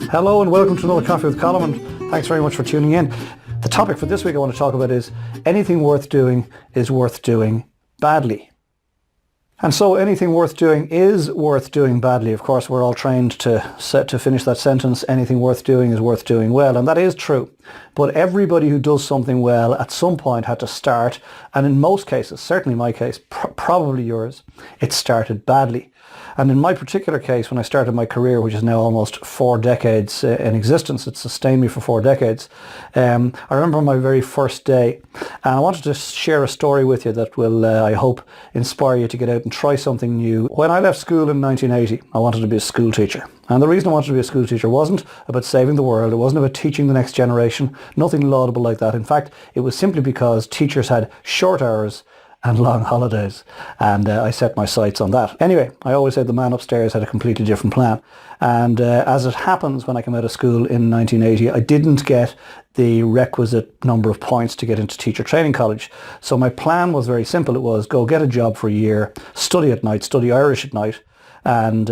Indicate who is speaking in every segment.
Speaker 1: Hello and welcome to another Coffee with Colin, and thanks very much for tuning in. The topic for this week I want to talk about is anything worth doing is worth doing badly. And so anything worth doing is worth doing badly. Of course, we're all trained to finish that sentence, anything worth doing is worth doing well, and that is true. But everybody who does something well at some point had to start, and in most cases, certainly my case, probably yours, it started badly. And in my particular case, when I started my career, which is now almost 4 decades in existence, it sustained me for 4 decades. I remember my very first day, and I wanted to share a story with you that will, I hope, inspire you to get out and try something new. When I left school in 1980, I wanted to be a school teacher. And the reason I wanted to be a school teacher wasn't about saving the world, it wasn't about teaching the next generation, nothing laudable like that. In fact, it was simply because teachers had short hours and long holidays, and I set my sights on that. Anyway, I always said the man upstairs had a completely different plan, and as it happens, when I came out of school in 1980, I didn't get the requisite number of points to get into teacher training college. So my plan was very simple. It was go get a job for a year, study at night, study Irish at night, and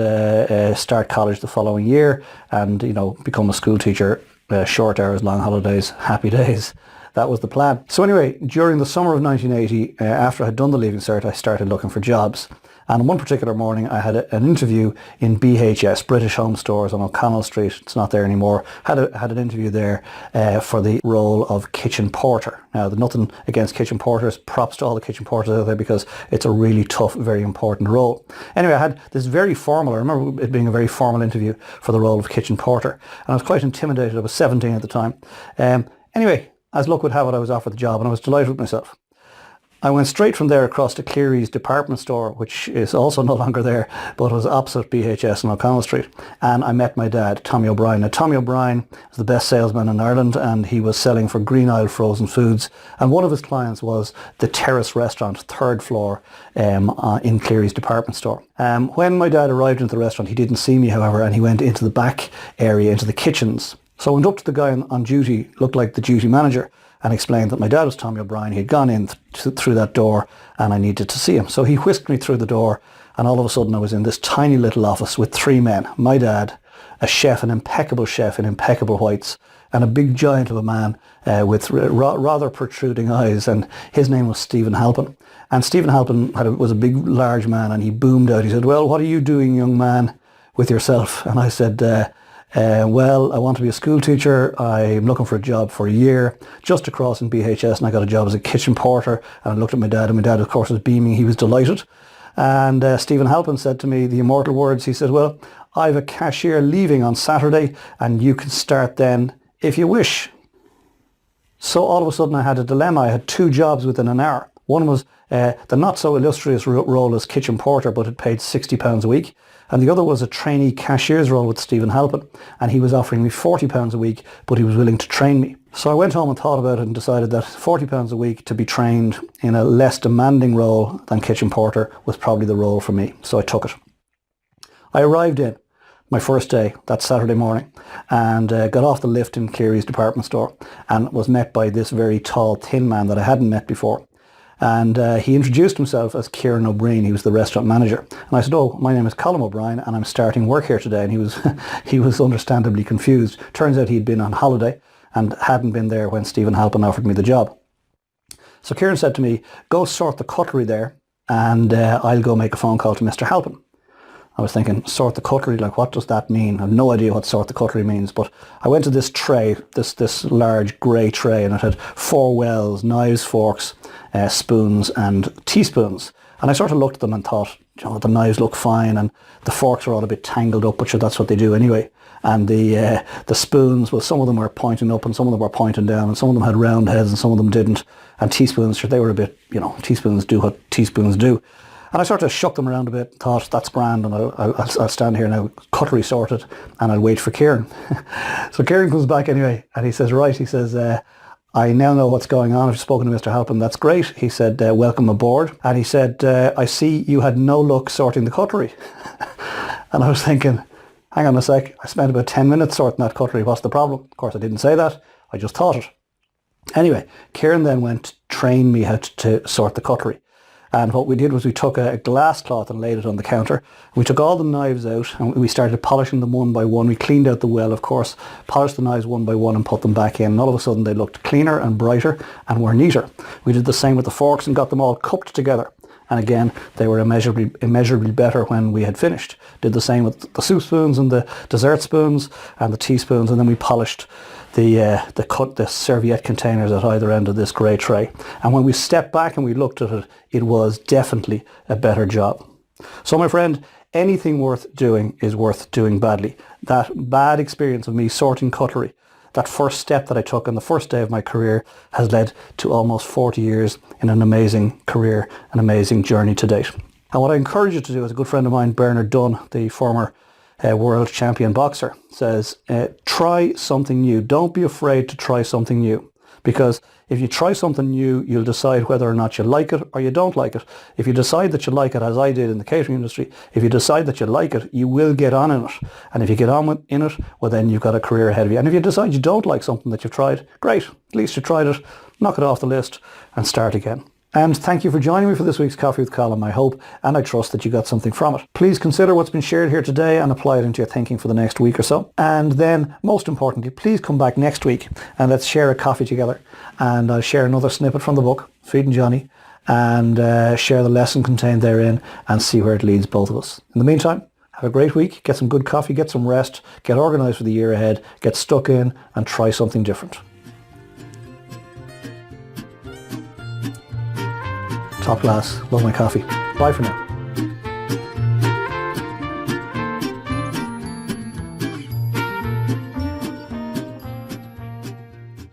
Speaker 1: start college the following year, and become a school teacher. Short hours, long holidays, happy days. That was the plan. So anyway, during the summer of 1980, after I had done the Leaving Cert, I started looking for jobs. And one particular morning, I had an interview in BHS, British Home Stores on O'Connell Street. It's not there anymore. Had an interview there for the role of kitchen porter. Now, there's nothing against kitchen porters. Props to all the kitchen porters out there because it's a really tough, very important role. Anyway, I had this very formal, I remember it being a very formal interview for the role of kitchen porter. And I was quite intimidated. I was 17 at the time. Anyway, as luck would have it, I was offered the job and I was delighted with myself. I went straight from there across to Cleary's department store, which is also no longer there, but was opposite BHS on O'Connell Street. And I met my dad, Tommy OBrien. Now, Tommy OBrien was the best salesman in Ireland, and he was selling for Green Isle frozen foods. And one of his clients was the Terrace restaurant, 3rd floor, in Cleary's department store. When my dad arrived into the restaurant, he didn't see me, however, and he went into the back area, into the kitchens. So I went up to the guy on duty, looked like the duty manager, and explained that my dad was Tommy OBrien. He had gone in through that door and I needed to see him. So he whisked me through the door, and all of a sudden I was in this tiny little office with 3 men. My dad, a chef, an impeccable chef in impeccable whites, and a big giant of a man with rather protruding eyes, and his name was Stephen Halpern. And Stephen Halpern was a big, large man, and he boomed out. He said, "Well, what are you doing, young man, with yourself?" And I said, well, I want to be a school teacher. I'm looking for a job for a year, just across in BHS, and I got a job as a kitchen porter. And I looked at my dad, and my dad, of course, was beaming. He was delighted. And Stephen Halpern said to me the immortal words. He said, "Well, I've a cashier leaving on Saturday, and you can start then if you wish." So all of a sudden I had a dilemma. I had 2 jobs within an hour. One was the not so illustrious role as kitchen porter, but it paid £60 a week. And the other was a trainee cashier's role with Stephen Halpern, and he was offering me £40 a week, but he was willing to train me. So I went home and thought about it and decided that £40 a week to be trained in a less demanding role than kitchen porter was probably the role for me. So I took it. I arrived in my first day, that Saturday morning, and got off the lift in Cleary's department store and was met by this very tall, thin man that I hadn't met before. And he introduced himself as Kieran O'Brien. He was the restaurant manager. And I said, "Oh, my name is Colin O'Brien and I'm starting work here today." And he was he was understandably confused. Turns out he'd been on holiday and hadn't been there when Stephen Halpern offered me the job. So Kieran said to me, "Go sort the cutlery there, and I'll go make a phone call to Mr. Halpern." I was thinking, sort the cutlery, like what does that mean? I have no idea what sort the cutlery means, but I went to this tray, this large grey tray, and it had 4 wells, knives, forks, spoons and teaspoons. And I sort of looked at them and thought, the knives look fine, and the forks are all a bit tangled up, but sure, that's what they do anyway. And the spoons, well, some of them were pointing up and some of them were pointing down, and some of them had round heads and some of them didn't. And teaspoons, sure, they were a bit, teaspoons do what teaspoons do. And I sort of shook them around a bit, thought, that's grand, and I'll stand here now, cutlery sorted, and I'll wait for Kieran. So Kieran comes back anyway, and he says, "Right," he says, "I now know what's going on. I've spoken to Mr. Halpern. That's great." He said, "Welcome aboard." And he said, "I see you had no luck sorting the cutlery." And I was thinking, hang on a sec, I spent about 10 minutes sorting that cutlery. What's the problem? Of course, I didn't say that. I just thought it. Anyway, Kieran then went to train me how to sort the cutlery. And what we did was we took a glass cloth and laid it on the counter. We took all the knives out and we started polishing them one by one. We cleaned out the well, of course, polished the knives one by one and put them back in. And all of a sudden they looked cleaner and brighter and were neater. We did the same with the forks and got them all cupped together. And again, they were immeasurably better when we had finished. Did the same with the soup spoons and the dessert spoons and the teaspoons, and then we polished the serviette containers at either end of this grey tray. And when we stepped back and we looked at it, it was definitely a better job. So my friend, anything worth doing is worth doing badly. That bad experience of me sorting cutlery, that first step that I took on the first day of my career, has led to almost 40 years in an amazing career, an amazing journey to date. And what I encourage you to do, as a good friend of mine, Bernard Dunn, the former world champion boxer, says, try something new. Don't be afraid to try something new. Because if you try something new, you'll decide whether or not you like it or you don't like it. If you decide that you like it, as I did in the catering industry, if you decide that you like it, you will get on in it. And if you get on in it, well, then you've got a career ahead of you. And if you decide you don't like something that you've tried, great. At least you tried it. Knock it off the list and start again. And thank you for joining me for this week's Coffee with Colin. I hope and I trust that you got something from it. Please consider what's been shared here today and apply it into your thinking for the next week or so. And then, most importantly, please come back next week and let's share a coffee together. And I'll share another snippet from the book, Feeding Johnny, and share the lesson contained therein and see where it leads both of us. In the meantime, have a great week, get some good coffee, get some rest, get organised for the year ahead, get stuck in and try something different. Top class. Love my coffee. Bye for now.